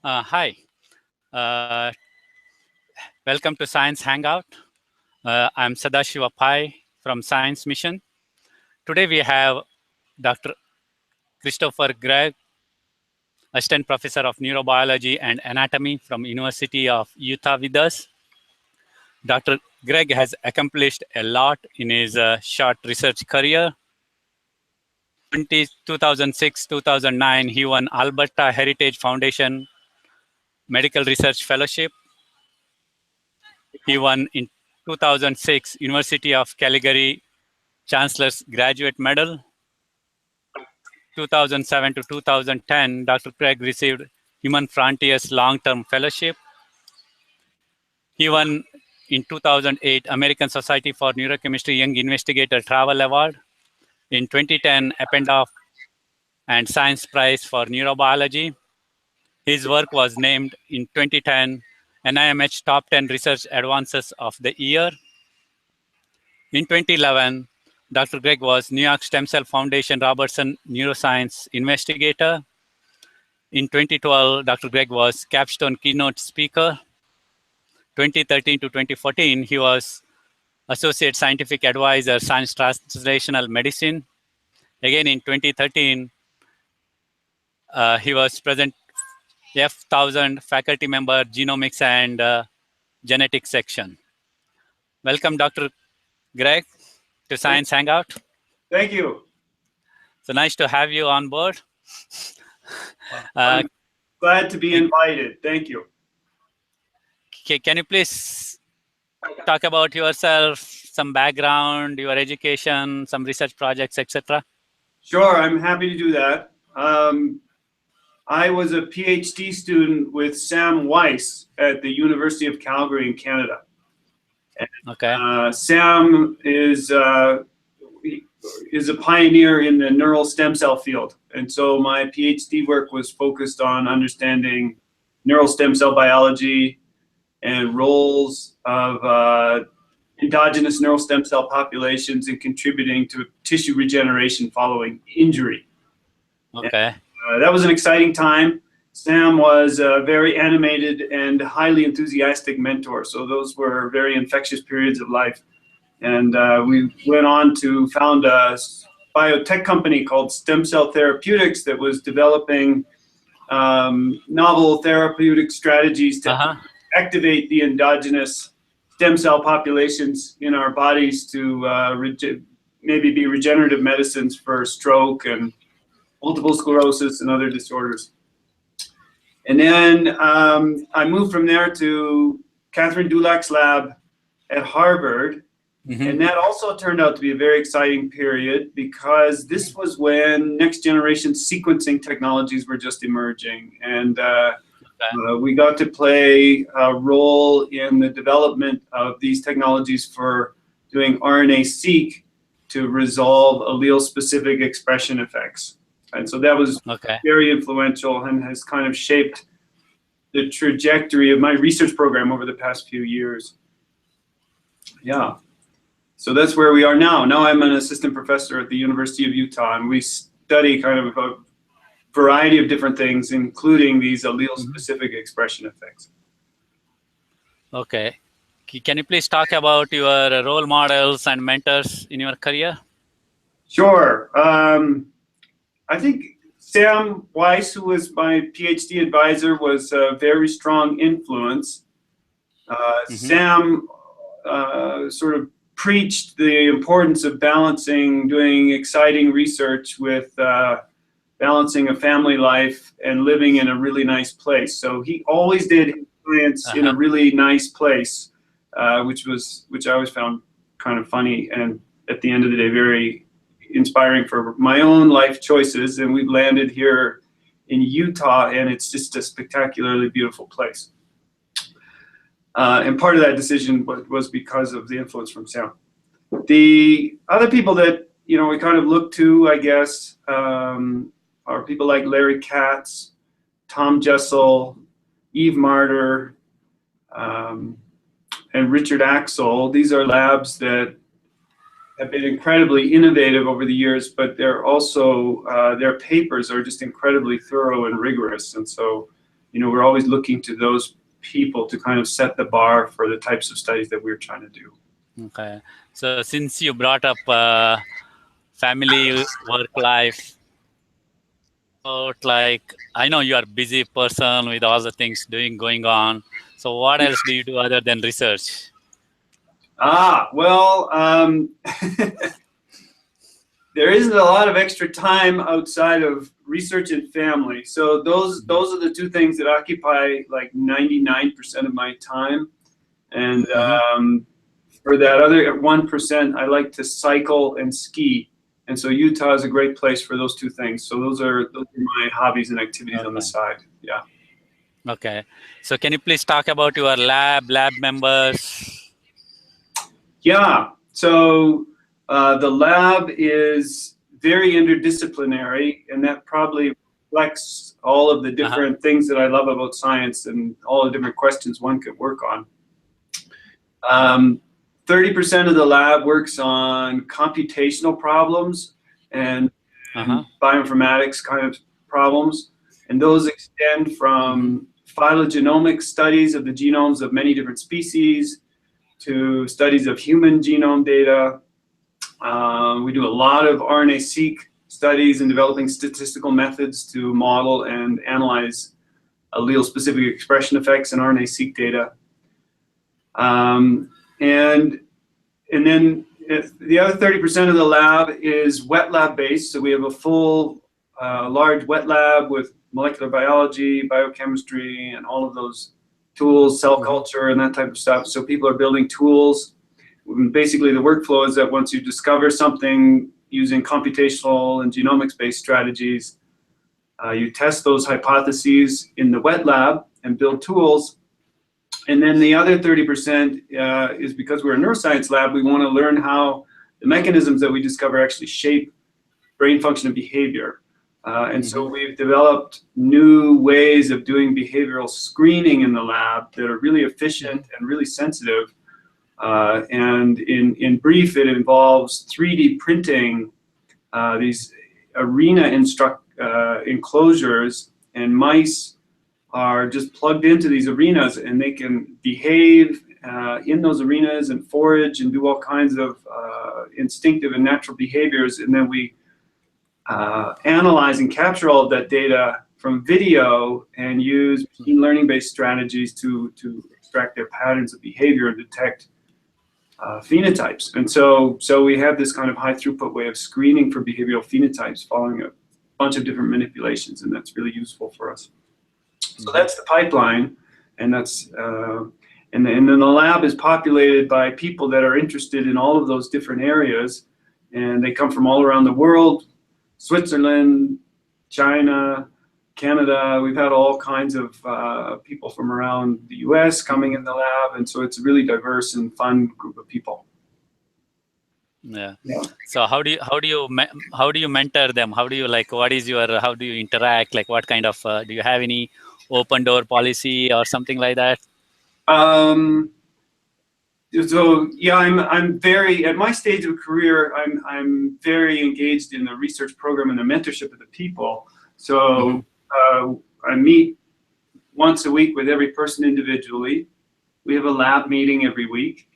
Hi, uh, welcome to Science Hangout. I'm Sadashiva Pai from Science Mission. Today we have Dr. Christopher Gregg, Assistant Professor of Neurobiology and Anatomy from University of Utah with us. Dr. Gregg has accomplished a lot in his short research career. 2006-2009, he won Alberta Heritage Foundation Medical Research Fellowship. He won in 2006 University of Calgary Chancellor's Graduate Medal. 2007 to 2010, Dr. Craig received Human Frontiers Long-Term Fellowship. He won in 2008 American Society for Neurochemistry Young Investigator Travel Award. In 2010, Appendoff and Science Prize for Neurobiology. His work was named in 2010 NIMH Top 10 Research Advances of the Year. In 2011, Dr. Gregg was New York Stem Cell Foundation Robertson Neuroscience Investigator. In 2012, Dr. Gregg was capstone keynote speaker. 2013 to 2014, he was Associate Scientific Advisor, Science Translational Medicine. Again, in 2013, he was President F1000 faculty member, Genomics and Genetics section. Welcome, Dr. Gregg, to Science Hangout. Thank you. So nice to have you on board. I'm glad to be invited. Thank you. Can you please talk about yourself, some background, your education, some research projects, etc.? Sure, I'm happy to do that. I was a PhD student with Sam Weiss at the University of Calgary in Canada. And, okay. Sam is a pioneer in the neural stem cell field. And so my PhD work was focused on understanding neural stem cell biology and roles of endogenous neural stem cell populations in contributing to tissue regeneration following injury. Okay. And, that was an exciting time. Sam was a very animated and highly enthusiastic mentor. So those were very infectious periods of life. And we went on to found a biotech company called Stem Cell Therapeutics that was developing novel therapeutic strategies to activate the endogenous stem cell populations in our bodies to maybe be regenerative medicines for stroke and multiple sclerosis and other disorders. And then I moved from there to Catherine Dulac's lab at Harvard. And that also turned out to be a very exciting period because this was when next generation sequencing technologies were just emerging. And we got to play a role in the development of these technologies for doing RNA-seq to resolve allele-specific expression effects. And so that was very influential and has kind of shaped the trajectory of my research program over the past few years. Yeah. So that's where we are now. Now I'm an assistant professor at the University of Utah, and we study kind of a variety of different things, including these allele-specific expression effects. Okay. Can you please talk about your role models and mentors in your career? Sure. I think Sam Weiss, who was my PhD advisor, was a very strong influence. Sam sort of preached the importance of balancing, doing exciting research with balancing a family life and living in a really nice place. So he always did science in a really nice place, which I always found kind of funny and at the end of the day very inspiring for my own life choices. And we've landed here in Utah, and it's just a spectacularly beautiful place. And part of that decision was because of the influence from Sam. The other people that we kind of look to, I guess, are people like Larry Katz, Tom Jessel, Eve Marder, and Richard Axel. These are labs that have been incredibly innovative over the years, but they're also their papers are just incredibly thorough and rigorous. And so we're always looking to those people to kind of set the bar for the types of studies that we're trying to do. Okay. So since you brought up family, work life, like I know you are a busy person with all the things going on. So what else do you do other than research? Well, there isn't a lot of extra time outside of research and family. So those are the two things that occupy like 99% of my time. And for that other 1%, I like to cycle and ski. And so Utah is a great place for those two things. So those are my hobbies and activities on the side. Yeah. Okay. So can you please talk about your lab members? Yeah. So the lab is very interdisciplinary, and that probably reflects all of the different things that I love about science and all the different questions one could work on. 30% of the lab works on computational problems and bioinformatics kind of problems, and those extend from phylogenomic studies of the genomes of many different species to studies of human genome data. We do a lot of RNA-seq studies and developing statistical methods to model and analyze allele-specific expression effects in RNA-seq data. And then the other 30% of the lab is wet lab based. So we have a full, large wet lab with molecular biology, biochemistry, and all of those tools, cell culture, and that type of stuff. So people are building tools. Basically, the workflow is that once you discover something using computational and genomics-based strategies, you test those hypotheses in the wet lab and build tools. And then the other 30% is because we're a neuroscience lab, we want to learn how the mechanisms that we discover actually shape brain function and behavior. And so we've developed new ways of doing behavioral screening in the lab that are really efficient and really sensitive. And in brief, it involves 3D printing these arena enclosures, and mice are just plugged into these arenas, and they can behave in those arenas and forage and do all kinds of instinctive and natural behaviors. And then we analyze and capture all of that data from video and use machine learning-based strategies to extract their patterns of behavior and detect phenotypes. And so we have this kind of high throughput way of screening for behavioral phenotypes following a bunch of different manipulations, and that's really useful for us. So that's the pipeline, and that's and then the lab is populated by people that are interested in all of those different areas, and they come from all around the world: Switzerland, China, Canada. We've had all kinds of people from around the U.S. coming in the lab, and so it's a really diverse and fun group of people. Yeah. So how do you mentor them? How do you how do you interact? Like, what kind of do you have any open door policy or something like that? So yeah, I'm very, at my stage of career, I'm very engaged in the research program and the mentorship of the people. So I meet once a week with every person individually. We have a lab meeting every week,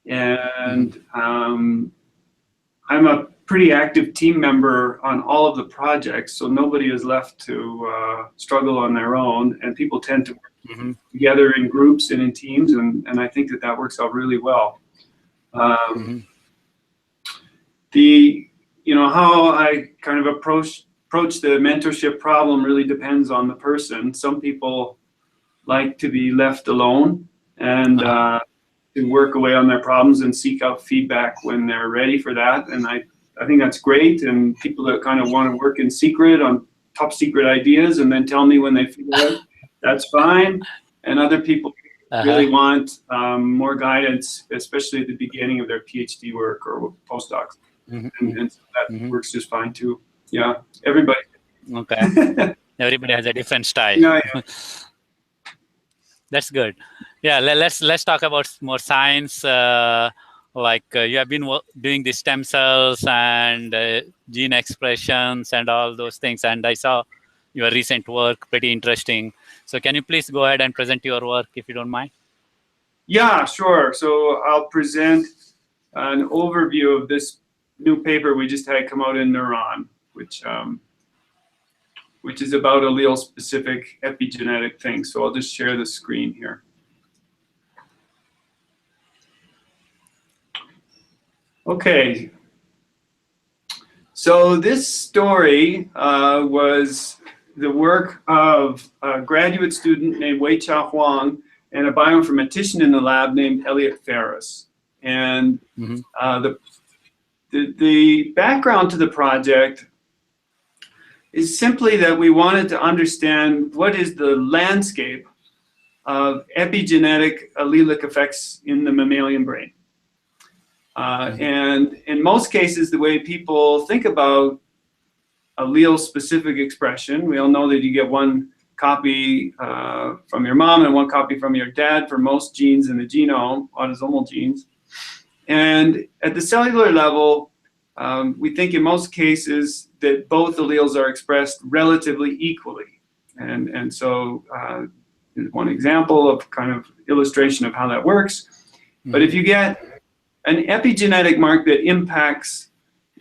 and I'm a pretty active team member on all of the projects, so nobody is left to struggle on their own, and people tend to work together in groups and in teams, and I think that works out really well. How I kind of approach the mentorship problem really depends on the person. Some people like to be left alone and to work away on their problems and seek out feedback when they're ready for that, and I think that's great. And people that kind of want to work in secret on top secret ideas and then tell me when they figure it, that's fine. And other people really want more guidance, especially at the beginning of their PhD work or postdocs. And so that works just fine too. Yeah, everybody. Okay. Everybody has a different style. Yeah. That's good. Yeah, let's talk about more science. You have been doing the stem cells and gene expressions and all those things, and I saw your recent work, pretty interesting. So can you please go ahead and present your work if you don't mind? Yeah, sure. So I'll present an overview of this new paper we just had come out in Neuron, which is about allele-specific epigenetic things. So I'll just share the screen here. Okay. So this story was the work of a graduate student named Wei-Chia Huang and a bioinformatician in the lab named Elliot Ferris. And the background to the project is simply that we wanted to understand what is the landscape of epigenetic allelic effects in the mammalian brain. And in most cases, the way people think about allele-specific expression, we all know that you get one copy from your mom and one copy from your dad for most genes in the genome, autosomal genes. And at the cellular level, we think in most cases that both alleles are expressed relatively equally. And so here's one example of kind of illustration of how that works. But if you get an epigenetic mark that impacts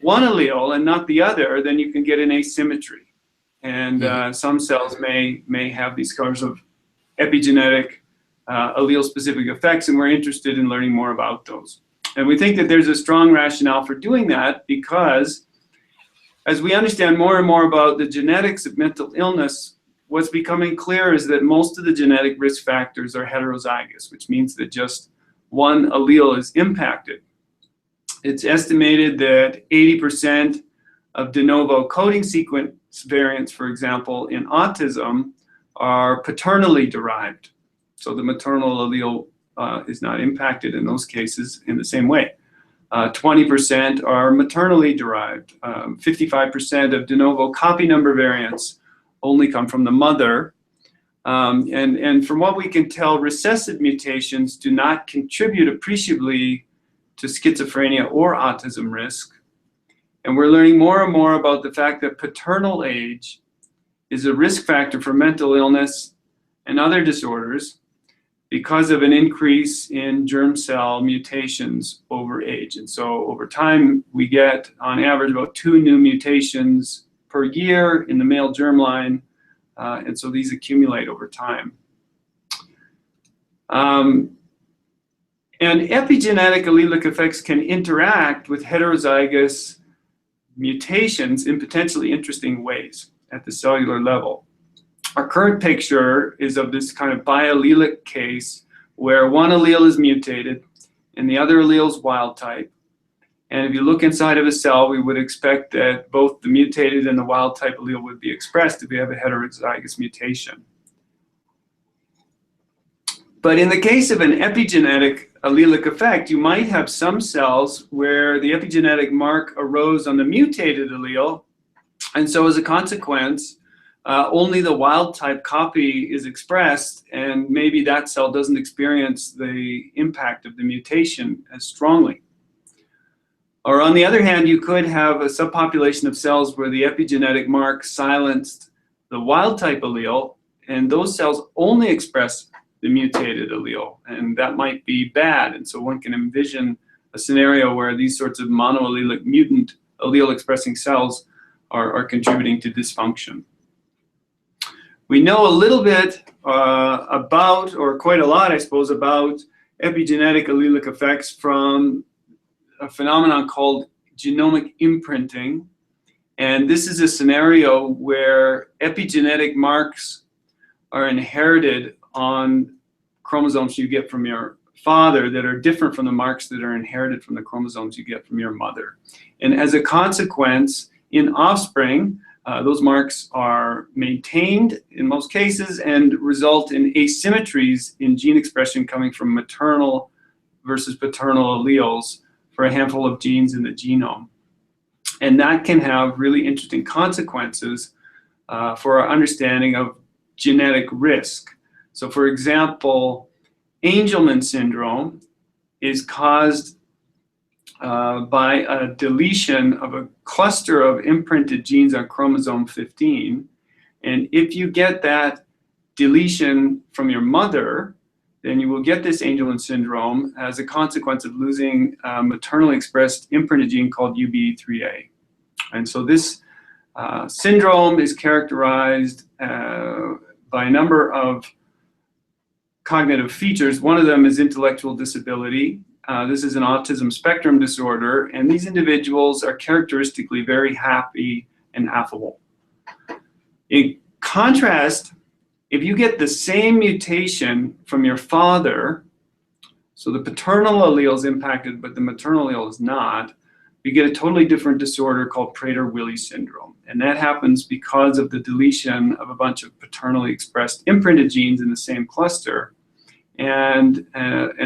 one allele and not the other, then you can get an asymmetry. And some cells may have these kinds of epigenetic allele-specific effects, and we're interested in learning more about those. And we think that there's a strong rationale for doing that because as we understand more and more about the genetics of mental illness, what's becoming clear is that most of the genetic risk factors are heterozygous, which means that just one allele is impacted. It's estimated that 80% of de novo coding sequence variants, for example, in autism are paternally derived. So the maternal allele is not impacted in those cases in the same way. 20% are maternally derived. 55% of de novo copy number variants only come from the mother. And from what we can tell, recessive mutations do not contribute appreciably to schizophrenia or autism risk. And we're learning more and more about the fact that paternal age is a risk factor for mental illness and other disorders because of an increase in germ cell mutations over age. And so over time, we get on average about 2 new mutations per year in the male germline. And so these accumulate over time. And epigenetic allelic effects can interact with heterozygous mutations in potentially interesting ways at the cellular level. Our current picture is of this kind of biallelic case where one allele is mutated and the other allele is wild type. And if you look inside of a cell, we would expect that both the mutated and the wild type allele would be expressed if we have a heterozygous mutation. But in the case of an epigenetic allelic effect, you might have some cells where the epigenetic mark arose on the mutated allele, and so as a consequence, only the wild type copy is expressed, and maybe that cell doesn't experience the impact of the mutation as strongly. Or on the other hand, you could have a subpopulation of cells where the epigenetic mark silenced the wild type allele, and those cells only express the mutated allele, and that might be bad. And so one can envision a scenario where these sorts of monoallelic mutant allele expressing cells are contributing to dysfunction. We know a little bit about, or quite a lot, I suppose, about epigenetic allelic effects from a phenomenon called genomic imprinting. And this is a scenario where epigenetic marks are inherited on chromosomes you get from your father that are different from the marks that are inherited from the chromosomes you get from your mother. And as a consequence, in offspring, those marks are maintained in most cases and result in asymmetries in gene expression coming from maternal versus paternal alleles for a handful of genes in the genome. And that can have really interesting consequences for our understanding of genetic risk. So for example, Angelman syndrome is caused by a deletion of a cluster of imprinted genes on chromosome 15. And if you get that deletion from your mother, then you will get this Angelman syndrome as a consequence of losing a maternally expressed imprinted gene called UBE3A. And so this syndrome is characterized by a number of cognitive features. One of them is intellectual disability. This is an autism spectrum disorder, and these individuals are characteristically very happy and affable. In contrast, if you get the same mutation from your father, so the paternal allele is impacted, but the maternal allele is not, you get a totally different disorder called Prader-Willi syndrome. And that happens because of the deletion of a bunch of paternally expressed imprinted genes in the same cluster. And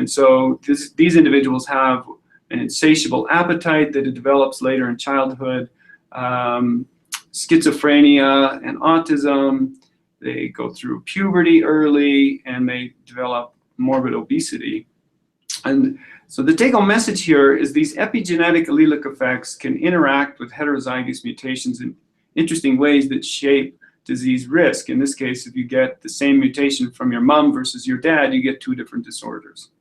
so these individuals have an insatiable appetite that it develops later in childhood, schizophrenia and autism. They go through puberty early, and they develop morbid obesity. And so the take-home message here is these epigenetic allelic effects can interact with heterozygous mutations in interesting ways that shape disease risk. In this case, if you get the same mutation from your mom versus your dad, you get two different disorders.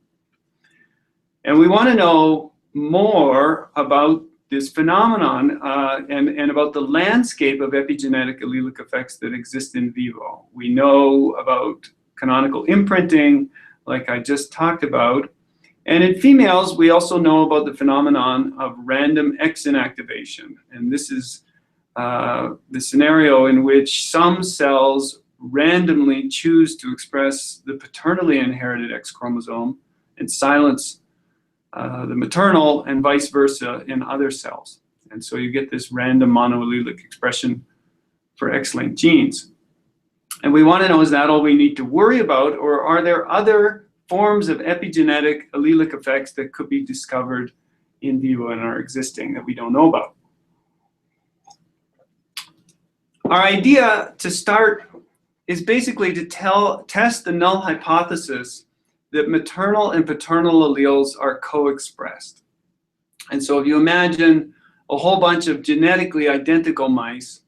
And we want to know more about this phenomenon and about the landscape of epigenetic allelic effects that exist in vivo. We know about canonical imprinting, like I just talked about. And in females, we also know about the phenomenon of random X inactivation. And this is the scenario in which some cells randomly choose to express the paternally inherited X chromosome and silence the maternal, and vice versa in other cells. And so you get this random monoallelic expression for X-linked genes. And we want to know, is that all we need to worry about, or are there other forms of epigenetic allelic effects that could be discovered in vivo and are existing that we don't know about? Our idea to start is basically to test the null hypothesis that maternal and paternal alleles are co-expressed. And so if you imagine a whole bunch of genetically identical mice,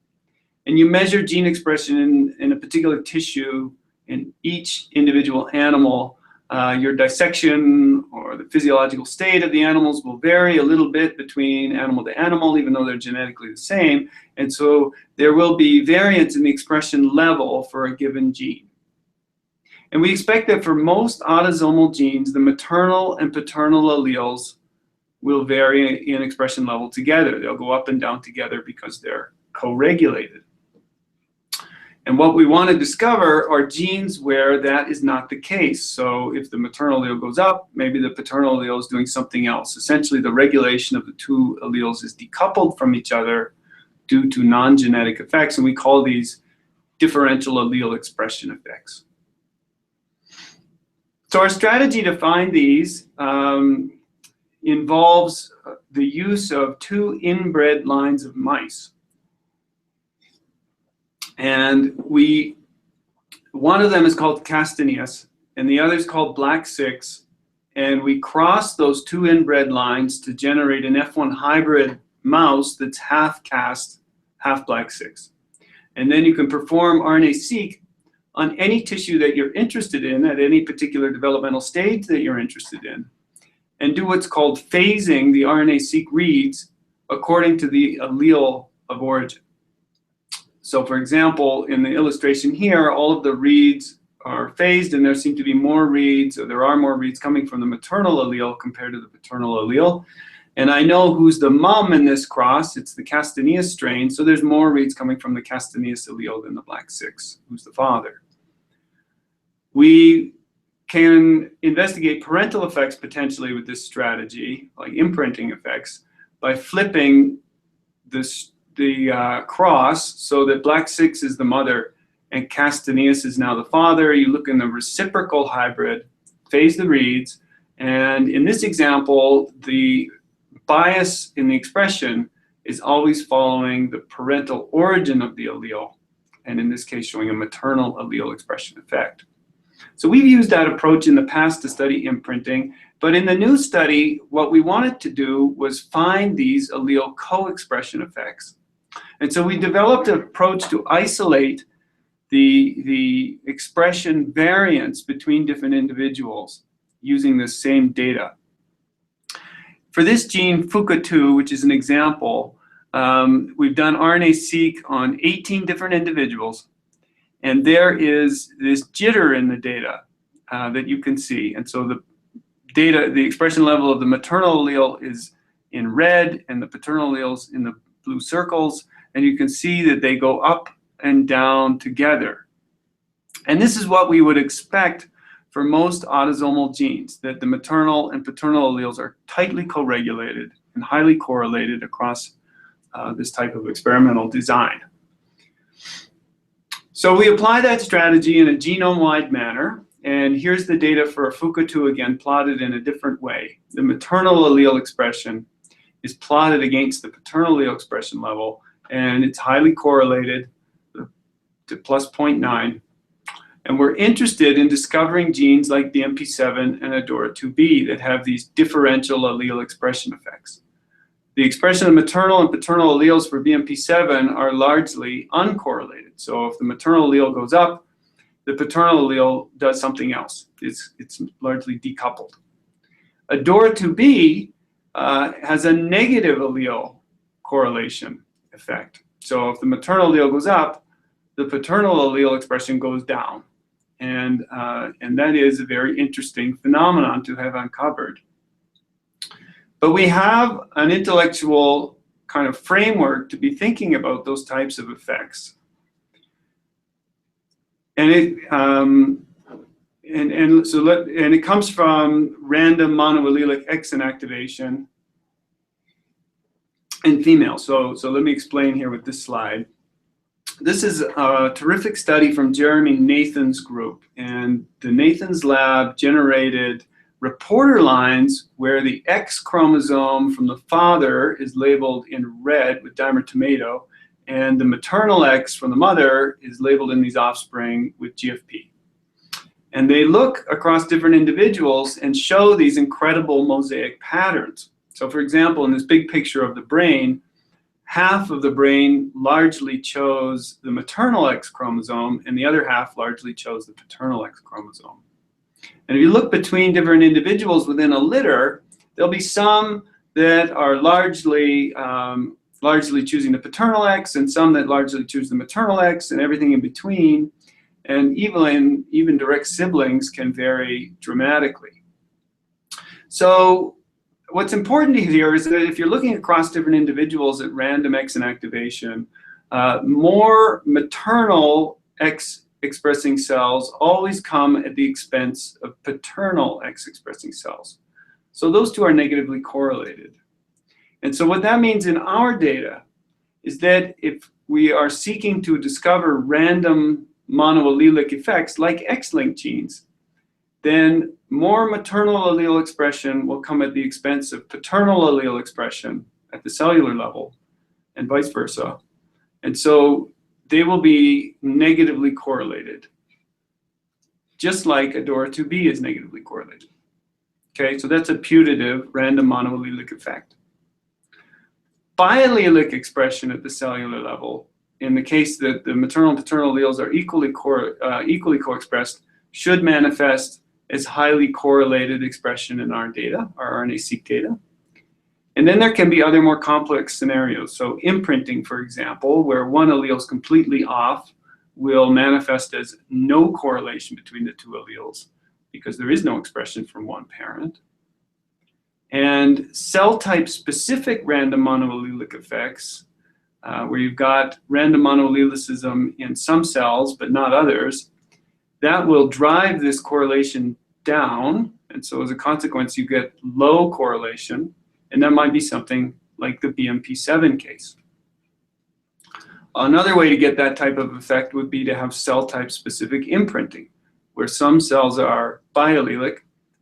and you measure gene expression in a particular tissue in each individual animal, your dissection or the physiological state of the animals will vary a little bit between animal to animal, even though they're genetically the same. And so there will be variance in the expression level for a given gene. And we expect that for most autosomal genes, the maternal and paternal alleles will vary in expression level together. They'll go up and down together because they're co-regulated. And what we want to discover are genes where that is not the case. So if the maternal allele goes up, maybe the paternal allele is doing something else. Essentially, the regulation of the two alleles is decoupled from each other due to non-genetic effects, and we call these differential allele expression effects. So our strategy to find these involves the use of two inbred lines of mice. And one of them is called Castaneus, and the other is called Black 6. And we cross those two inbred lines to generate an F1 hybrid mouse that's half Cast, half Black 6. And then you can perform RNA-seq on any tissue that you're interested in at any particular developmental stage that you're interested in, and do what's called phasing the RNA-seq reads according to the allele of origin. So for example, in the illustration here, all of the reads are phased, and there seem to be more reads, or there are more reads coming from the maternal allele compared to the paternal allele. And I know who's the mom in this cross. It's the Castaneus strain, so there's more reads coming from the Castaneus allele than the Black 6, who's the father. We can investigate parental effects potentially with this strategy, like imprinting effects, by flipping the cross so that Black 6 is the mother and Castaneus is now the father. You look in the reciprocal hybrid, phase the reads, and in this example, the bias in the expression is always following the parental origin of the allele, and in this case showing a maternal allele expression effect. So we've used that approach in the past to study imprinting, but in the new study, what we wanted to do was find these allele co-expression effects. And so we developed an approach to isolate the expression variance between different individuals using the same data. For this gene, FUCA2, which is an example, we've done RNA-seq on 18 different individuals, and there is this jitter in the data that you can see. And so the expression level of the maternal allele is in red, and the paternal alleles in the blue circles, and you can see that they go up and down together. And this is what we would expect for most autosomal genes, that the maternal and paternal alleles are tightly co-regulated and highly correlated across this type of experimental design. So we apply that strategy in a genome-wide manner, and here's the data for FUCA2 again, plotted in a different way. The maternal allele expression is plotted against the paternal allele expression level, and it's highly correlated to plus 0.9. And we're interested in discovering genes like BMP7 and ADORA2B that have these differential allele expression effects. The expression of maternal and paternal alleles for BMP7 are largely uncorrelated. So if the maternal allele goes up, the paternal allele does something else. It's largely decoupled. ADORA2B has a negative allele correlation effect. So if the maternal allele goes up, the paternal allele expression goes down. And that is a very interesting phenomenon to have uncovered. But we have an intellectual kind of framework to be thinking about those types of effects. And it comes from random monoallelic X inactivation in females. So let me explain here with this slide. This is a terrific study from Jeremy Nathan's group, and the Nathan's lab generated reporter lines where the X chromosome from the father is labeled in red with dimer tomato, and the maternal X from the mother is labeled in these offspring with GFP. And they look across different individuals and show these incredible mosaic patterns. So for example, in this big picture of the brain, half of the brain largely chose the maternal X chromosome, and the other half largely chose the paternal X chromosome. And if you look between different individuals within a litter, there'll be some that are largely choosing the paternal X, and some that largely choose the maternal X, and everything in between. And even direct siblings can vary dramatically. So what's important here is that if you're looking across different individuals at random X inactivation, more maternal X expressing cells always come at the expense of paternal X expressing cells. So those two are negatively correlated. And so what that means in our data is that if we are seeking to discover random monoallelic effects like X-linked genes, then more maternal allele expression will come at the expense of paternal allele expression at the cellular level, and vice versa. And so they will be negatively correlated, just like ADORA2B is negatively correlated. Okay, so that's a putative random monoallelic effect. Biallelic expression at the cellular level, in the case that the maternal and paternal alleles are equally co-expressed, should manifest as highly correlated expression in our data, our RNA-seq data. And then there can be other more complex scenarios. So imprinting, for example, where one allele is completely off, will manifest as no correlation between the two alleles because there is no expression from one parent. And cell type specific random monoallelic effects, where you've got random monoallelicism in some cells but not others, that will drive this correlation down. And so as a consequence, you get low correlation. And that might be something like the BMP7 case. Another way to get that type of effect would be to have cell type specific imprinting, where some cells are biallelic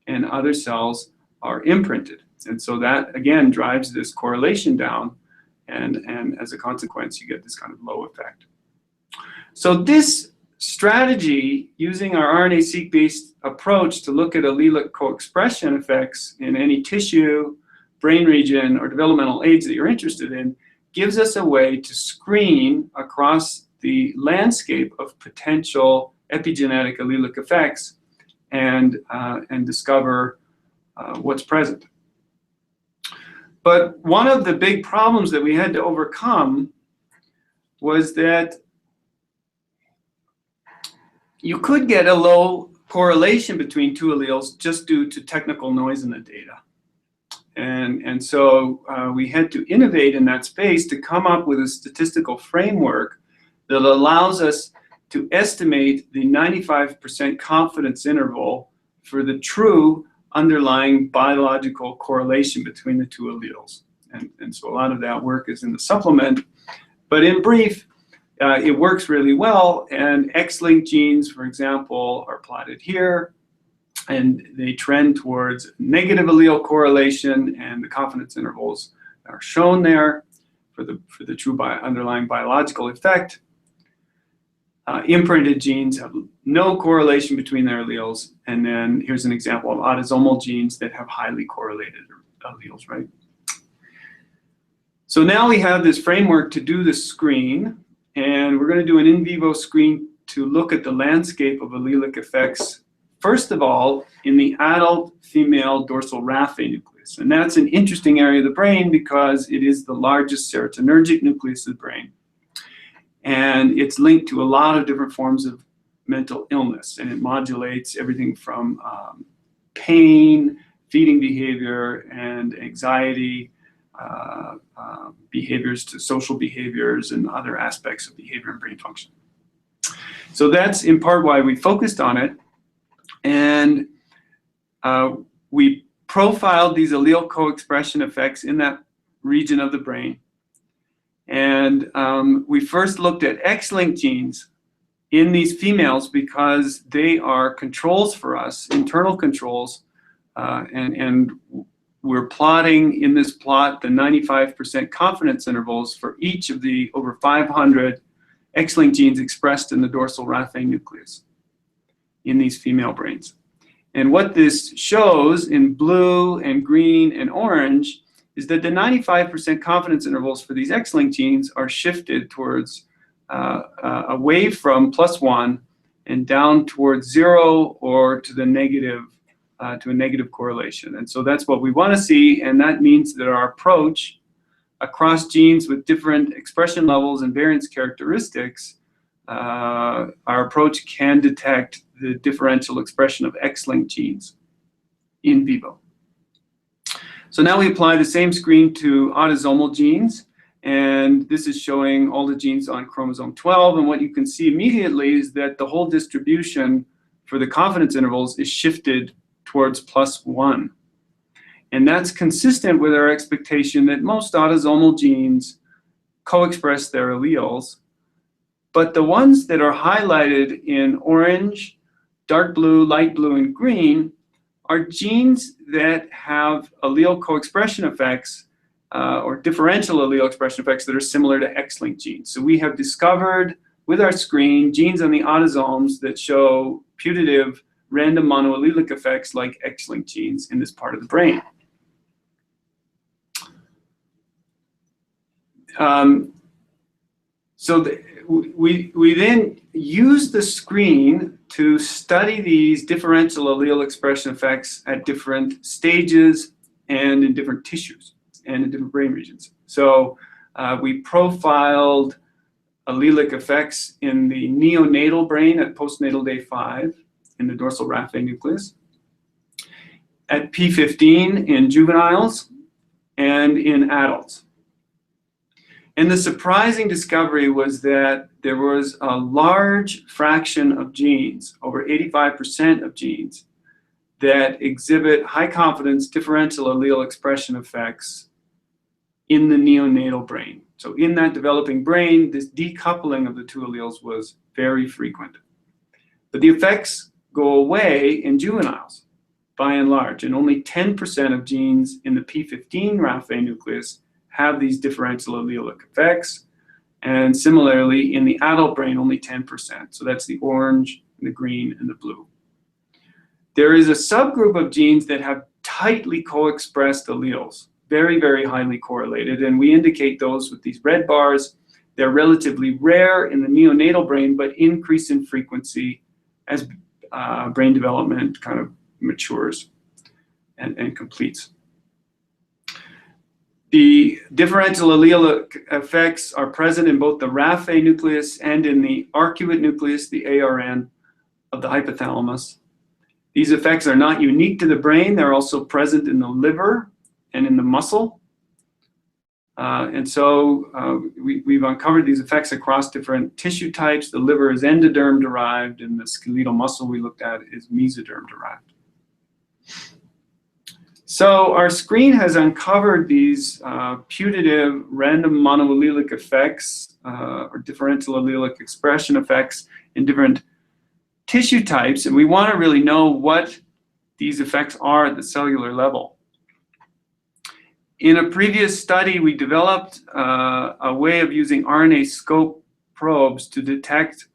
and other cells are imprinted. And so that, again, drives this correlation down. And as a consequence, you get this kind of low effect. So this strategy, using our RNA-seq-based approach to look at allelic co-expression effects in any tissue, brain region, or developmental age that you're interested in, gives us a way to screen across the landscape of potential epigenetic allelic effects and discover what's present. But one of the big problems that we had to overcome was that you could get a low correlation between two alleles just due to technical noise in the data. And so we had to innovate in that space to come up with a statistical framework that allows us to estimate the 95% confidence interval for the true underlying biological correlation between the two alleles. And so a lot of that work is in the supplement. But in brief, it works really well. And X-linked genes, for example, are plotted here. And they trend towards negative allele correlation, and the confidence intervals are shown there for the true underlying biological effect. Imprinted genes have no correlation between their alleles, and then here's an example of autosomal genes that have highly correlated alleles, right? So now we have this framework to do the screen, and we're going to do an in vivo screen to look at the landscape of allelic effects. First of all, in the adult female dorsal raphe nucleus. And that's an interesting area of the brain because it is the largest serotonergic nucleus of the brain. And it's linked to a lot of different forms of mental illness. And it modulates everything from pain, feeding behavior, and anxiety behaviors to social behaviors and other aspects of behavior and brain function. So that's in part why we focused on it. And we profiled these allele co-expression effects in that region of the brain. And we first looked at X-linked genes in these females because they are controls for us, internal controls. And we're plotting in this plot the 95% confidence intervals for each of the over 500 X-linked genes expressed in the dorsal raphe nucleus in these female brains. And what this shows in blue and green and orange is that the 95% confidence intervals for these X-linked genes are shifted towards away from +1 and down towards 0 or to the negative, to a negative correlation. And so that's what we want to see, and that means that our approach across genes with different expression levels and variance characteristics, our approach can detect the differential expression of X-linked genes in vivo. So now we apply the same screen to autosomal genes, and this is showing all the genes on chromosome 12, and what you can see immediately is that the whole distribution for the confidence intervals is shifted towards +1. And that's consistent with our expectation that most autosomal genes co-express their alleles, but the ones that are highlighted in orange, dark blue, light blue, and green are genes that have allele co-expression effects or differential allele expression effects that are similar to X-linked genes. So we have discovered with our screen genes on the autosomes that show putative random monoallelic effects like X-linked genes in this part of the brain. We then use the screen to study these differential allele expression effects at different stages and in different tissues and in different brain regions. So we profiled allelic effects in the neonatal brain at postnatal day 5 in the dorsal raphe nucleus, at P15 in juveniles, and in adults. And the surprising discovery was that there was a large fraction of genes, over 85% of genes, that exhibit high confidence differential allele expression effects in the neonatal brain. So in that developing brain, this decoupling of the two alleles was very frequent. But the effects go away in juveniles, by and large, and only 10% of genes in the P15 raphe nucleus have these differential allelic effects. And similarly, in the adult brain, only 10%. So that's the orange, and the green, and the blue. There is a subgroup of genes that have tightly co-expressed alleles, very, very highly correlated. And we indicate those with these red bars They're relatively rare in the neonatal brain, but increase in frequency as brain development kind of matures and completes. The differential allelic effects are present in both the raphe nucleus and in the arcuate nucleus, the ARN, of the hypothalamus. These effects are not unique to the brain. They're also present in the liver and in the muscle. We've uncovered these effects across different tissue types. The liver is endoderm derived, and the skeletal muscle we looked at is mesoderm derived. So our screen has uncovered these putative random monoallelic effects or differential allelic expression effects in different tissue types, and we want to really know what these effects are at the cellular level. In a previous study, we developed a way of using RNA-scope probes to detect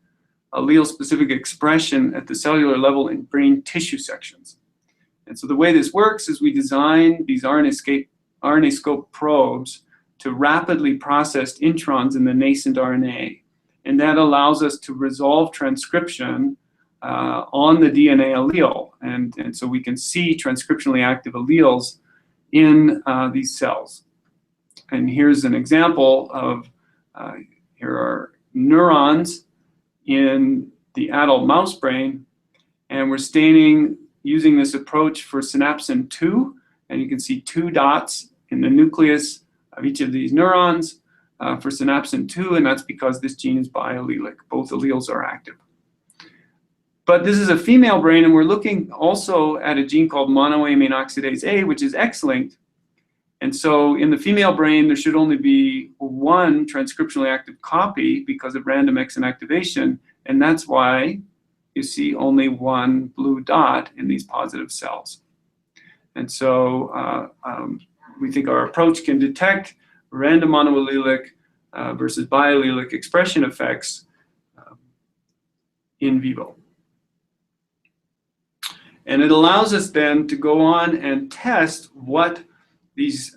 allele-specific expression at the cellular level in brain tissue sections. And so the way this works is we design these RNA-scope probes to rapidly process introns in the nascent RNA. And that allows us to resolve transcription on the DNA allele. And so we can see transcriptionally active alleles in these cells. And here's an example of, here are neurons in the adult mouse brain, and we're staining using this approach for synapsin 2, and you can see 2 dots in the nucleus of each of these neurons for synapsin 2, and that's because this gene is biallelic. Both alleles are active. But this is a female brain, and we're looking also at a gene called monoamine oxidase A, which is X-linked. And so in the female brain, there should only be one transcriptionally active copy because of random X inactivation, and that's why you see only one blue dot in these positive cells. And so we think our approach can detect random monoallelic versus biallelic expression effects in vivo. And it allows us then to go on and test what these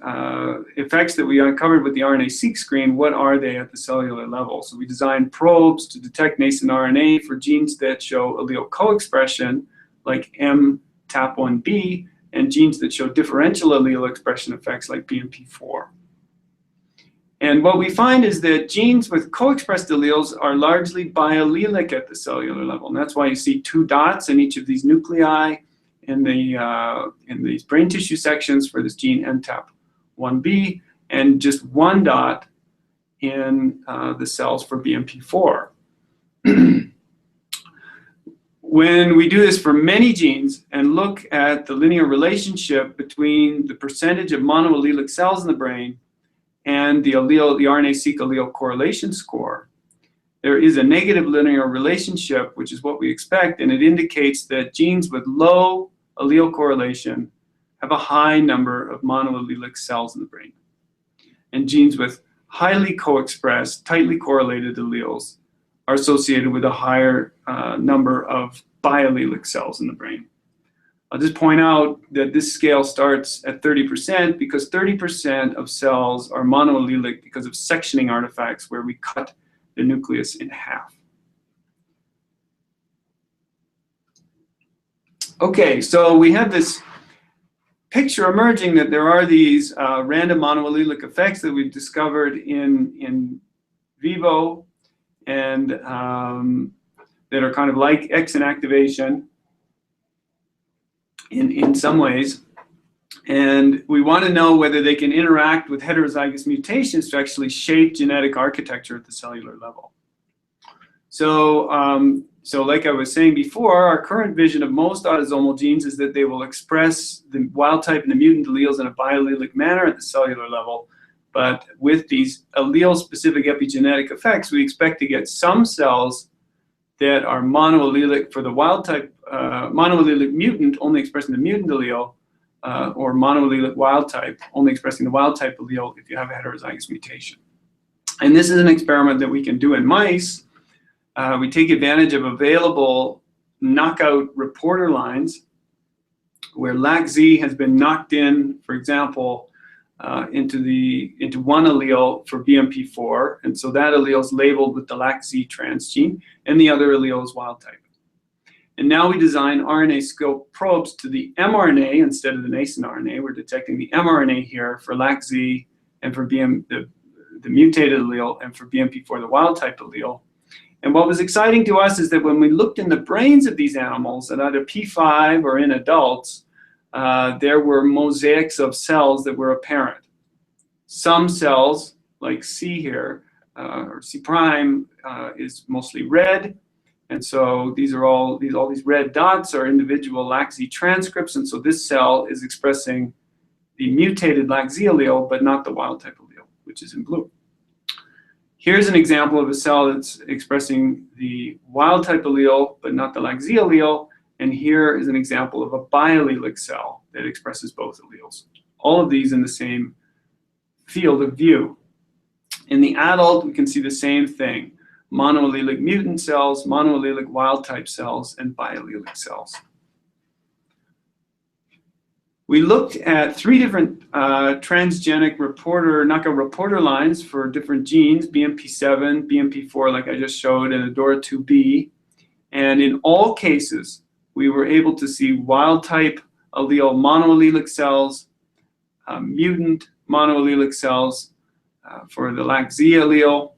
effects that we uncovered with the RNA-seq screen, what are they at the cellular level? So we designed probes to detect nascent RNA for genes that show allele co-expression, like MTAP1B, and genes that show differential allele expression effects like BMP4. And what we find is that genes with co-expressed alleles are largely biallelic at the cellular level. And that's why you see 2 dots in each of these nuclei in these brain tissue sections for this gene MTAP1B, and just 1 dot in the cells for BMP4. When we do this for many genes and look at the linear relationship between the percentage of monoallelic cells in the brain and the RNA-seq allele correlation score, there is a negative linear relationship, which is what we expect, and it indicates that genes with low allele correlation have a high number of monoallelic cells in the brain. And genes with highly co-expressed, tightly correlated alleles are associated with a higher number of biallelic cells in the brain. I'll just point out that this scale starts at 30% because 30% of cells are monoallelic because of sectioning artifacts where we cut the nucleus in half. Okay, so we have this picture emerging that there are these random monoallelic effects that we've discovered in vivo and that are kind of like X inactivation in some ways. And we want to know whether they can interact with heterozygous mutations to actually shape genetic architecture at the cellular level. So like I was saying before, our current vision of most autosomal genes is that they will express the wild type and the mutant alleles in a biallelic manner at the cellular level. But with these allele-specific epigenetic effects, we expect to get some cells that are monoallelic for the wild type, monoallelic mutant only expressing the mutant allele, or monoallelic wild type only expressing the wild type allele if you have a heterozygous mutation. And this is an experiment that we can do in mice. We take advantage of available knockout reporter lines where LAC-Z has been knocked in, for example, into one allele for BMP4, and so that allele is labeled with the LAC-Z transgene, and the other allele is wild type. And now we design RNA-scope probes to the mRNA instead of the nascent RNA. We're detecting the mRNA here for LAC-Z and for the mutated allele, and for BMP4, the wild type allele. And what was exciting to us is that when we looked in the brains of these animals, at either P5 or in adults, there were mosaics of cells that were apparent. Some cells, like C here, or C prime, is mostly red. And so all these red dots are individual LAC-Z transcripts, and so this cell is expressing the mutated LAC-Z allele, but not the wild type allele, which is in blue. Here's an example of a cell that's expressing the wild type allele, but not the LAC-Z allele, and here is an example of a biallelic cell that expresses both alleles. All of these in the same field of view. In the adult, we can see the same thing. Monoallelic mutant cells, monoallelic wild type cells, and biallelic cells. We looked at 3 different transgenic knockout reporter lines for different genes, BMP7, BMP4, like I just showed, and ADORA2B. And in all cases, we were able to see wild type allele monoallelic cells, mutant monoallelic cells for the LAC-Z allele,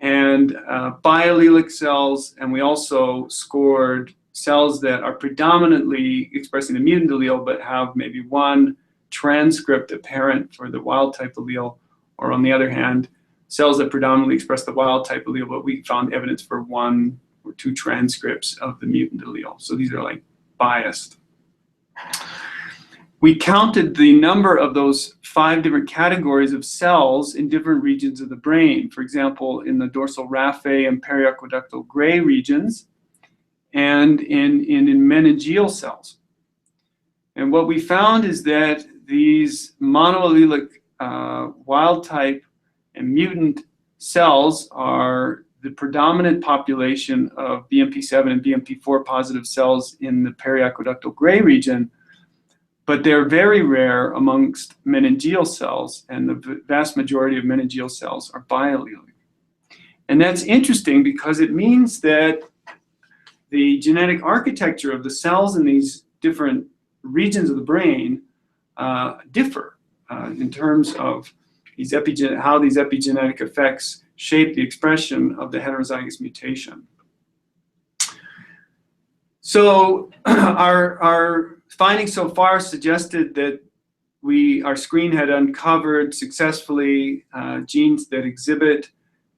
and biallelic cells, and we also scored cells that are predominantly expressing the mutant allele but have maybe one transcript apparent for the wild type allele, or on the other hand, cells that predominantly express the wild type allele but we found evidence for 1 or 2 transcripts of the mutant allele. So these are like biased. We counted the number of those 5 different categories of cells in different regions of the brain. For example, in the dorsal raphe and periaqueductal gray regions, and in meningeal cells. And what we found is that these monoallelic wild type and mutant cells are the predominant population of BMP7 and BMP4 positive cells in the periaqueductal gray region, but they're very rare amongst meningeal cells, and the vast majority of meningeal cells are biallelic. And that's interesting because it means that the genetic architecture of the cells in these different regions of the brain differ in terms of how these epigenetic effects shape the expression of the heterozygous mutation. So our findings so far suggested that our screen had uncovered successfully genes that exhibit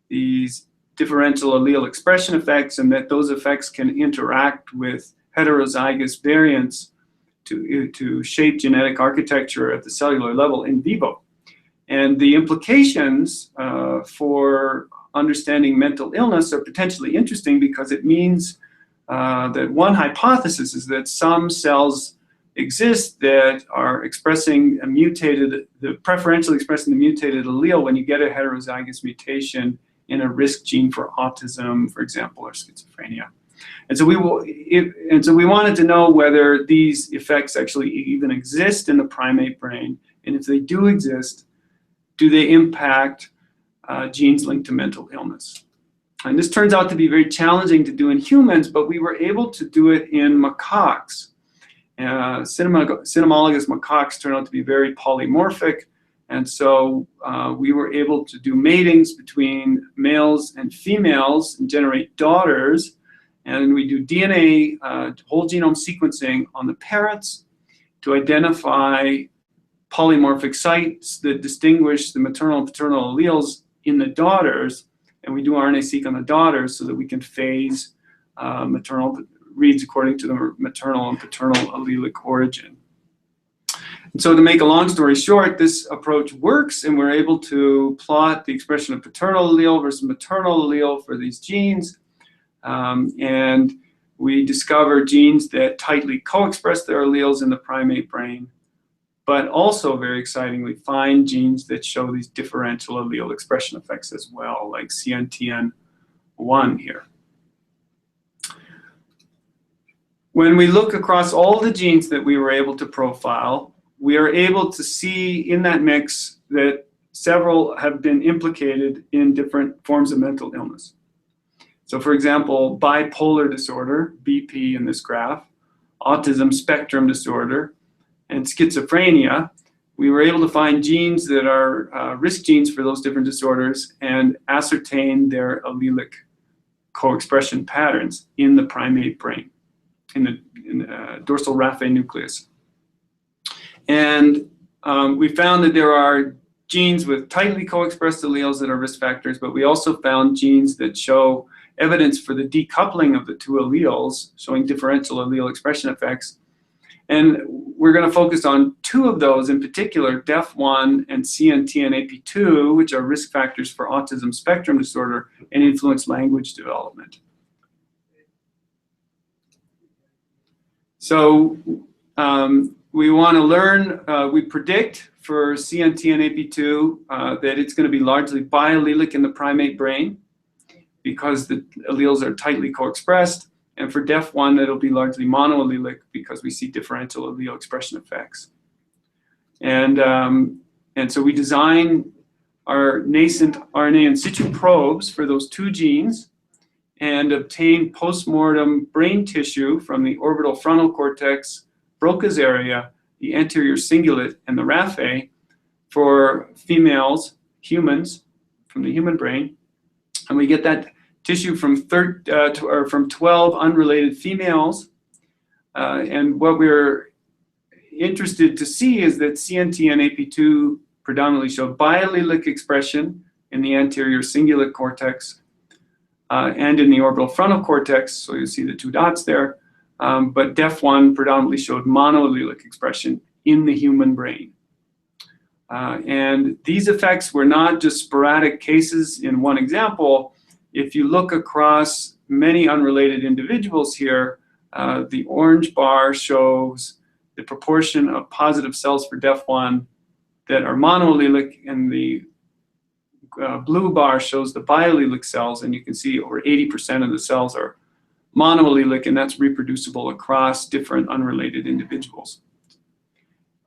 these differential allele expression effects, and that those effects can interact with heterozygous variants to shape genetic architecture at the cellular level in vivo. And the implications for understanding mental illness are potentially interesting because it means that one hypothesis is that some cells exist that are expressing preferentially expressing the mutated allele when you get a heterozygous mutation in a risk gene for autism, for example, or schizophrenia. And so we wanted to know whether these effects actually even exist in the primate brain, and if they do exist, do they impact genes linked to mental illness? And this turns out to be very challenging to do in humans, but we were able to do it in macaques. Cynomolgus macaques turn out to be very polymorphic, and so we were able to do matings between males and females and generate daughters, and we do DNA whole genome sequencing on the parents to identify polymorphic sites that distinguish the maternal and paternal alleles in the daughters, and we do RNA-seq on the daughters so that we can phase maternal reads according to the maternal and paternal allelic origin. And so to make a long story short, this approach works, and we're able to plot the expression of paternal allele versus maternal allele for these genes. And we discover genes that tightly co-express their alleles in the primate brain, but also, very excitingly, find genes that show these differential allele expression effects as well, like CNTN1 here. When we look across all the genes that we were able to profile, we are able to see in that mix that several have been implicated in different forms of mental illness. So for example, bipolar disorder, BP in this graph, autism spectrum disorder, and schizophrenia, we were able to find genes that are risk genes for those different disorders and ascertain their allelic co-expression patterns in the primate brain, in the dorsal raphe nucleus. And we found that there are genes with tightly co-expressed alleles that are risk factors, but we also found genes that show evidence for the decoupling of the two alleles, showing differential allele expression effects. And we're going to focus on two of those in particular, DEF1 and CNTNAP2, which are risk factors for autism spectrum disorder and influence language development. So we want to learn, we predict for CNTNAP2 that it's going to be largely biallelic in the primate brain because the alleles are tightly co-expressed. And for DEF1, it'll be largely monoallelic because we see differential allele expression effects. And so we design our nascent RNA in situ probes for those two genes and obtain postmortem brain tissue from the orbital frontal cortex, Broca's area, the anterior cingulate, and the raphe for females, humans, from the human brain. And we get that tissue from 12 unrelated females. And what we're interested to see is that CNTNAP2 predominantly showed biallelic expression in the anterior cingulate cortex and in the orbital frontal cortex. So you see the two dots there. But DEF1 predominantly showed monoallelic expression in the human brain. And these effects were not just sporadic cases in one example. If you look across many unrelated individuals here, the orange bar shows the proportion of positive cells for DEF1 that are monoallelic, and the blue bar shows the biallelic cells, and you can see over 80% of the cells are monoallelic, and that's reproducible across different unrelated individuals.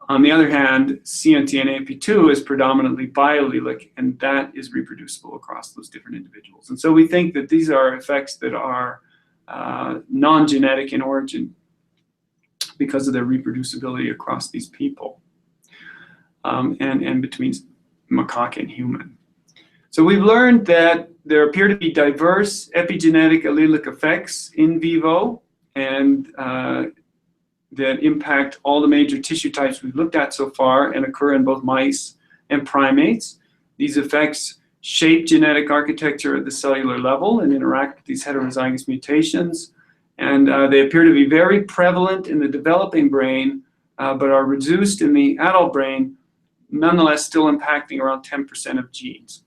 On the other hand, CNTNAP2 is predominantly biallelic, and that is reproducible across those different individuals. And so we think that these are effects that are non-genetic in origin because of their reproducibility across these people and between macaque and human. So we've learned that there appear to be diverse epigenetic allelic effects in vivo, and that impact all the major tissue types we've looked at so far and occur in both mice and primates. These effects shape genetic architecture at the cellular level and interact with these heterozygous mutations. And they appear to be very prevalent in the developing brain, but are reduced in the adult brain, nonetheless still impacting around 10% of genes.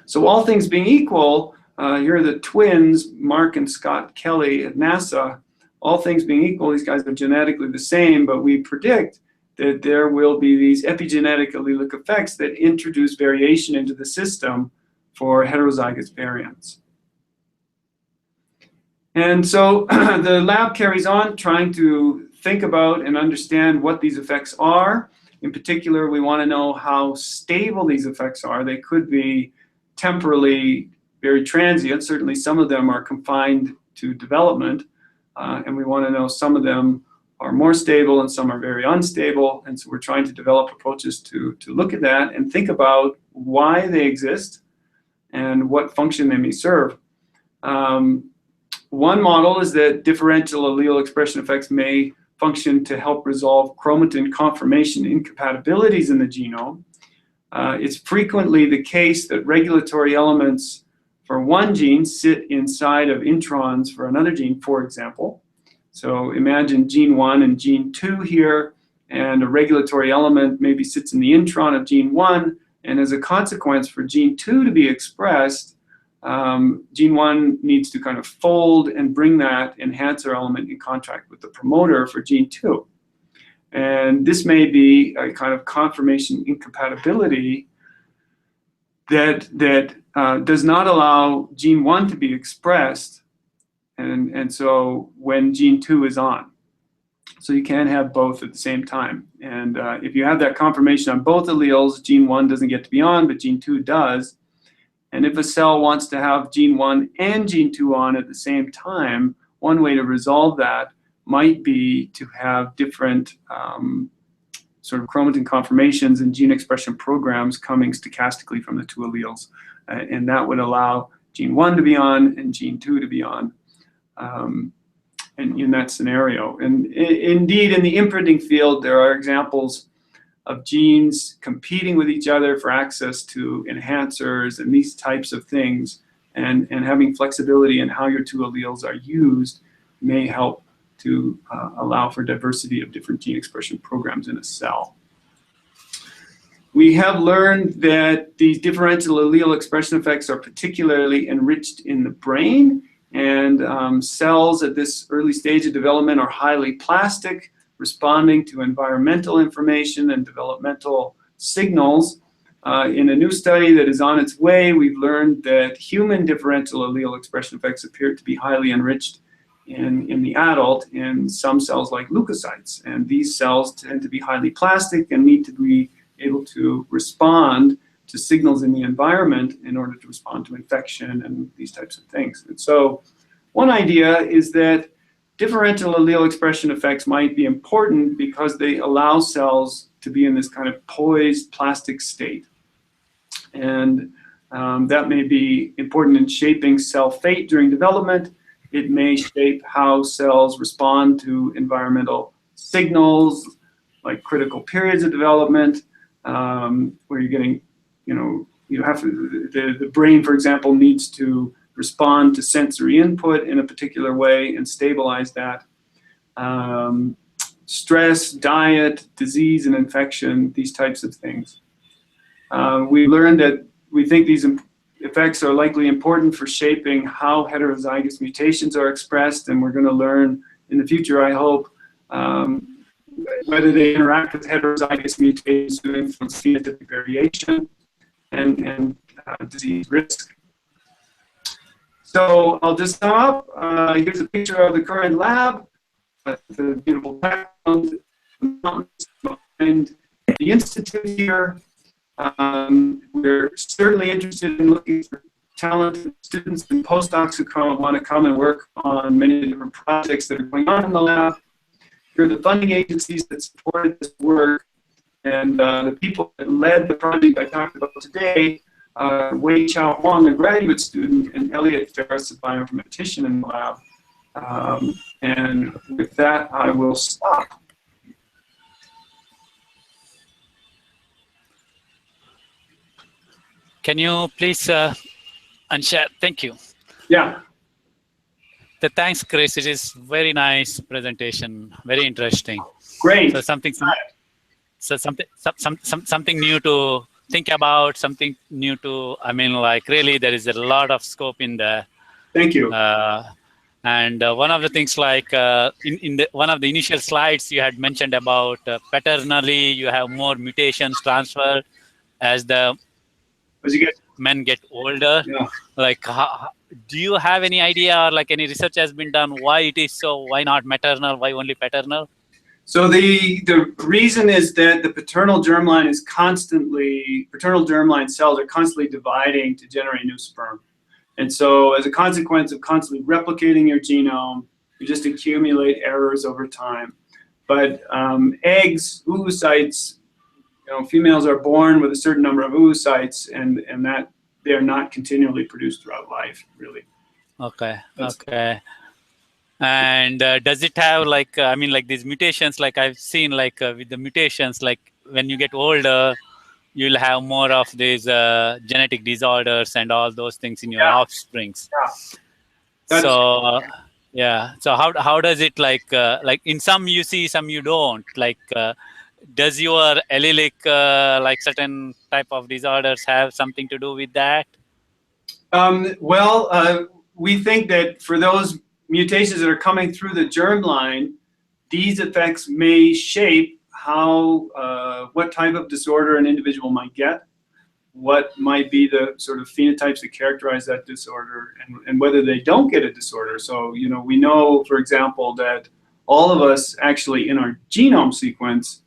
So all things being equal, here are the twins, Mark and Scott Kelly at NASA. All things being equal, these guys are genetically the same, but we predict that there will be these epigenetic allelic effects that introduce variation into the system for heterozygous variants. And so the lab carries on trying to think about and understand what these effects are. In particular, we want to know how stable these effects are. They could be temporally very transient. Certainly some of them are confined to development. And we want to know some of them are more stable and some are very unstable. And so we're trying to develop approaches to look at that and think about why they exist and what function they may serve. One model is that differential allele expression effects may function to help resolve chromatin conformation incompatibilities in the genome. It's frequently the case that regulatory elements for one gene sit inside of introns for another gene, for example. So imagine gene 1 and gene 2 here, and a regulatory element maybe sits in the intron of gene 1, and as a consequence for gene 2 to be expressed, gene 1 needs to kind of fold and bring that enhancer element in contact with the promoter for gene 2. And this may be a kind of conformation incompatibility that does not allow gene 1 to be expressed, and so when gene 2 is on. So you can have both at the same time. And if you have that confirmation on both alleles, gene 1 doesn't get to be on, but gene 2 does. And if a cell wants to have gene 1 and gene 2 on at the same time, one way to resolve that might be to have different sort of chromatin conformations and gene expression programs coming stochastically from the two alleles. And that would allow gene 1 to be on and gene 2 to be on. And in that scenario. And indeed, in the imprinting field, there are examples of genes competing with each other for access to enhancers and these types of things. And having flexibility in how your two alleles are used may help to allow for diversity of different gene expression programs in a cell. We have learned that these differential allele expression effects are particularly enriched in the brain. And cells at this early stage of development are highly plastic, responding to environmental information and developmental signals. In a new study that is on its way, we've learned that human differential allele expression effects appear to be highly enriched in the adult in some cells like leukocytes. And these cells tend to be highly plastic and need to be able to respond to signals in the environment in order to respond to infection and these types of things. And so one idea is that differential allele expression effects might be important because they allow cells to be in this kind of poised plastic state. And that may be important in shaping cell fate during development. It may shape how cells respond to environmental signals, like critical periods of development, where you're getting, you have to, the brain, for example, needs to respond to sensory input in a particular way and stabilize that. Stress, diet, disease and infection, these types of things. We learned that we think these effects are likely important for shaping how heterozygous mutations are expressed, and we're going to learn in the future, I hope, whether they interact with heterozygous mutations to influence phenotypic variation and disease risk. So I'll just sum up. Here's a picture of the current lab, the beautiful background, the mountains behind the institute here. We're certainly interested in looking for talented students and postdocs who want to come and work on many different projects that are going on in the lab. Here are the funding agencies that supported this work, and the people that led the project I talked about today, Wei Chao Huang, a graduate student, and Elliot Ferris, a bioinformatician in the lab. And with that, I will stop. Can you please unshare? Thank you. Yeah. Thanks, Chris. It is very nice presentation. Very interesting. Great. So something new to think about. Something new to. I mean, like really, there is a lot of scope in there. Thank you. And one of the things, like in one of the initial slides, you had mentioned about paternally, you have more mutations transferred as the men get older. Yeah. Like, do you have any idea, or like any research has been done why it is so? Why not maternal? Why only paternal? So the reason is that the paternal germline is paternal germline cells are constantly dividing to generate new sperm. And so as a consequence of constantly replicating your genome, you just accumulate errors over time. But eggs, oocytes, females are born with a certain number of oocytes, and that they're not continually produced throughout life, really. Okay. Okay. And does it have like, I mean, like these mutations, like I've seen, like with the mutations, like when you get older, you'll have more of these genetic disorders and all those things in your offsprings. Yeah. So, yeah. So how does it like in some you see, some you don't, like, does your allelic, like certain type of disorders have something to do with that? We think that for those mutations that are coming through the germline, these effects may shape how, what type of disorder an individual might get, what might be the sort of phenotypes that characterize that disorder, and whether they don't get a disorder. So, we know, for example, that all of us actually in our genome sequence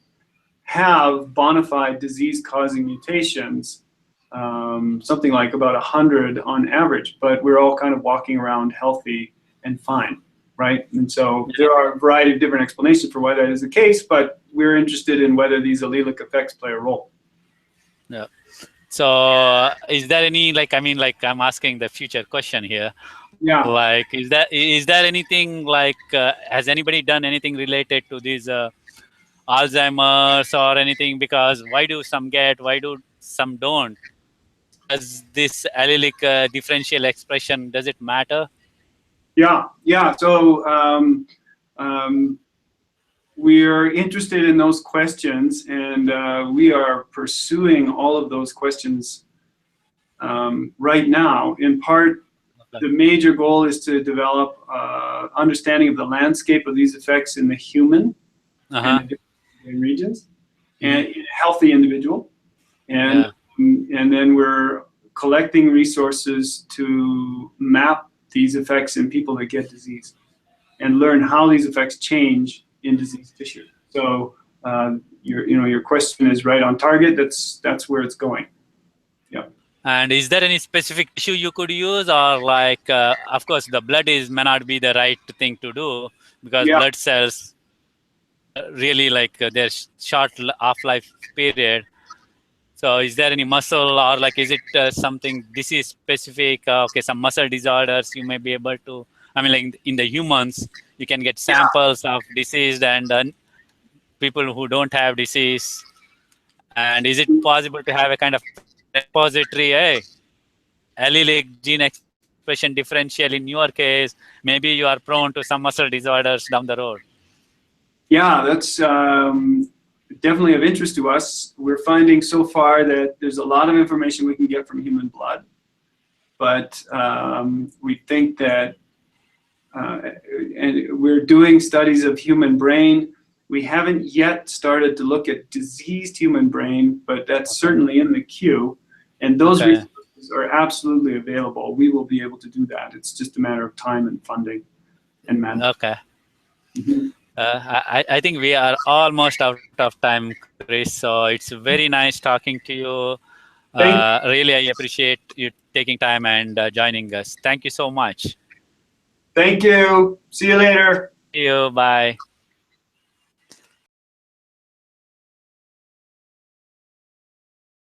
have bona fide disease-causing mutations, something like about 100 on average, but we're all kind of walking around healthy and fine, right? And so there are a variety of different explanations for why that is the case, but we're interested in whether these allelic effects play a role. Yeah. So is there any, like, I mean, like, I'm asking the future question here. Yeah. Like, is there anything like, has anybody done anything related to these Alzheimer's or anything? Because why do some get, why do some don't? Does this allelic differential expression, does it matter? Yeah, yeah. So we're interested in those questions, and we are pursuing all of those questions right now. In part, the major goal is to develop understanding of the landscape of these effects in the human and the different regions, and in a healthy individual. And then we're collecting resources to map these effects in people that get disease and learn how these effects change in disease tissue. So your question is right on target. That's where it's going. Yeah. And is there any specific tissue you could use, or like, of course, the blood may not be the right thing to do, because blood cells really like their short half-life period. So is there any muscle, or like, is it something disease specific? Okay, some muscle disorders you may be able to, I mean, like in the humans, you can get samples of diseased and people who don't have disease. And is it possible to have a kind of repository, allelic gene expression differential in your case? Maybe you are prone to some muscle disorders down the road. Yeah, that's definitely of interest to us. We're finding so far that there's a lot of information we can get from human blood, but we think that, and we're doing studies of human brain. We haven't yet started to look at diseased human brain, but that's certainly in the queue, and those resources are absolutely available. We will be able to do that. It's just a matter of time and funding and management. Okay. I think we are almost out of time, Chris. So it's very nice talking to you. Really, I appreciate you taking time and joining us. Thank you so much. Thank you. See you later. See you. Bye.